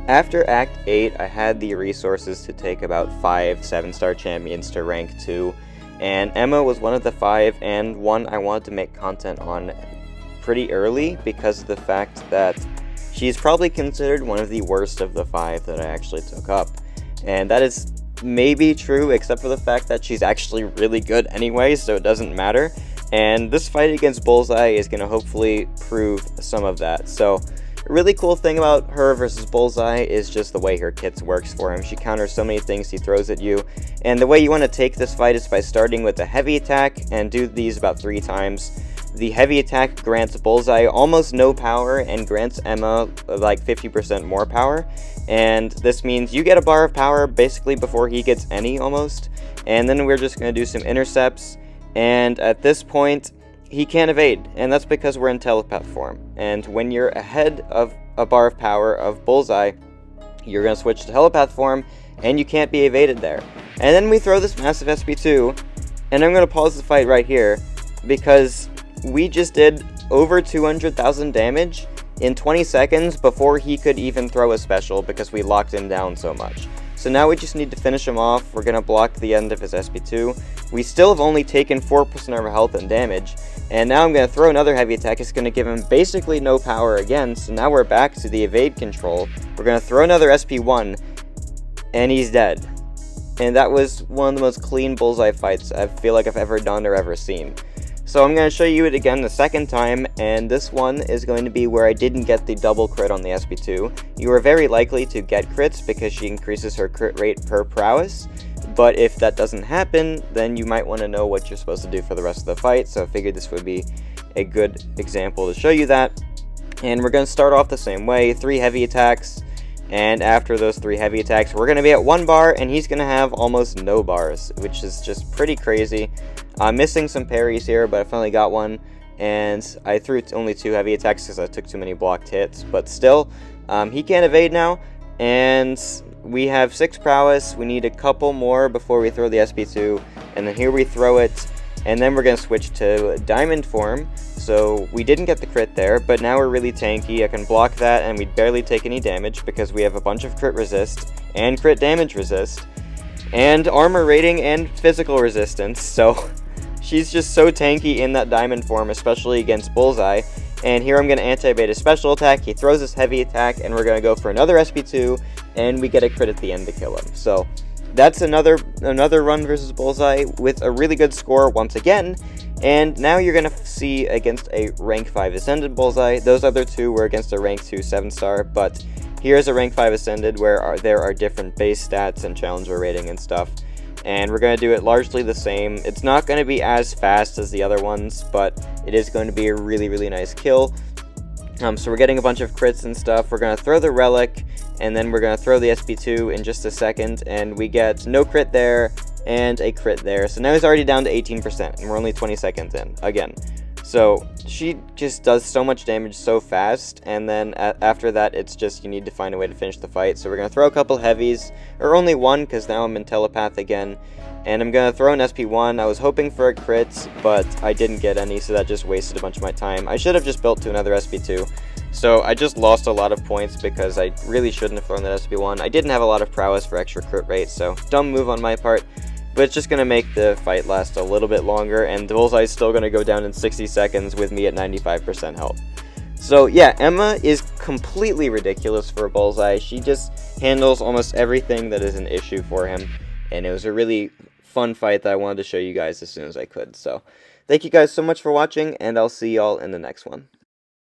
After Act 8, I had the resources to take about 5 7-star champions to rank 2, and Emma was one of the 5, and one I wanted to make content on pretty early because of the fact that she's probably considered one of the worst of the 5 that I actually took up. And that is maybe true, except for the fact that she's actually really good anyway, so it doesn't matter. And this fight against Bullseye is going to hopefully prove some of that. So a really cool thing about her versus Bullseye is just the way her kits works for him. She counters so many things he throws at you, and the way you want to take this fight is by starting with a heavy attack and do these about 3 times. The heavy attack grants Bullseye almost no power and grants Emma like 50% more power, and this means you get a bar of power basically before he gets any almost, and then we're just going to do some intercepts, and at this point he can't evade, and that's because we're in telepath form. And when you're ahead of a bar of power of Bullseye, you're going to switch to telepath form, and you can't be evaded there. And then we throw this massive SP2, and I'm going to pause the fight right here, because we just did over 200,000 damage in 20 seconds before he could even throw a special, because we locked him down so much. So now we just need to finish him off. We're going to block the end of his SP2. We still have only taken 4% of our health and damage. And now I'm going to throw another heavy attack. It's going to give him basically no power again. So now we're back to the evade control. We're going to throw another SP1. And he's dead. And that was one of the most clean Bullseye fights I feel like I've ever done or ever seen. So I'm going to show you it again the second time, and this one is going to be where I didn't get the double crit on the SP2. You are very likely to get crits because she increases her crit rate per prowess, but if that doesn't happen, then you might want to know what you're supposed to do for the rest of the fight, so I figured this would be a good example to show you that. And we're going to start off the same way, 3 heavy attacks, and after those 3 heavy attacks, we're going to be at 1 bar, and he's going to have almost no bars, which is just pretty crazy. I'm missing some parries here, but I finally got one, and I threw only 2 heavy attacks because I took too many blocked hits, but still, he can't evade now, and we have 6 prowess. We need a couple more before we throw the SP2, and then here we throw it, and then we're going to switch to diamond form. So we didn't get the crit there, but now we're really tanky. I can block that, and we barely take any damage because we have a bunch of crit resist and crit damage resist and armor rating and physical resistance, so she's just so tanky in that diamond form, especially against Bullseye. And here I'm going to anti-evade his special attack. He throws his heavy attack, and we're going to go for another SP2, and we get a crit at the end to kill him. So that's another run versus Bullseye with a really good score once again. And now you're going to see against a rank 5 Ascended Bullseye. Those other 2 were against a rank 2 7-star, but here's a rank 5 Ascended where there are different base stats and challenger rating and stuff. And we're going to do it largely the same. It's not going to be as fast as the other ones, but it is going to be a really, really nice kill. So we're getting a bunch of crits and stuff. We're going to throw the relic, and then we're going to throw the SP2 in just a second, and we get no crit there and a crit there. So now he's already down to 18%, and we're only 20 seconds in again. So she just does so much damage so fast, and then after that, it's just you need to find a way to finish the fight. So we're going to throw a couple heavies, or only one, because now I'm in telepath again. And I'm going to throw an SP1. I was hoping for a crit, but I didn't get any, so that just wasted a bunch of my time. I should have just built to another SP2. So I just lost a lot of points because I really shouldn't have thrown that SP1. I didn't have a lot of prowess for extra crit rate, so dumb move on my part. But it's just going to make the fight last a little bit longer, and the Bullseye is still going to go down in 60 seconds with me at 95% health. So yeah, Emma is completely ridiculous for a Bullseye. She just handles almost everything that is an issue for him, and it was a really fun fight that I wanted to show you guys as soon as I could. So thank you guys so much for watching, and I'll see y'all in the next one.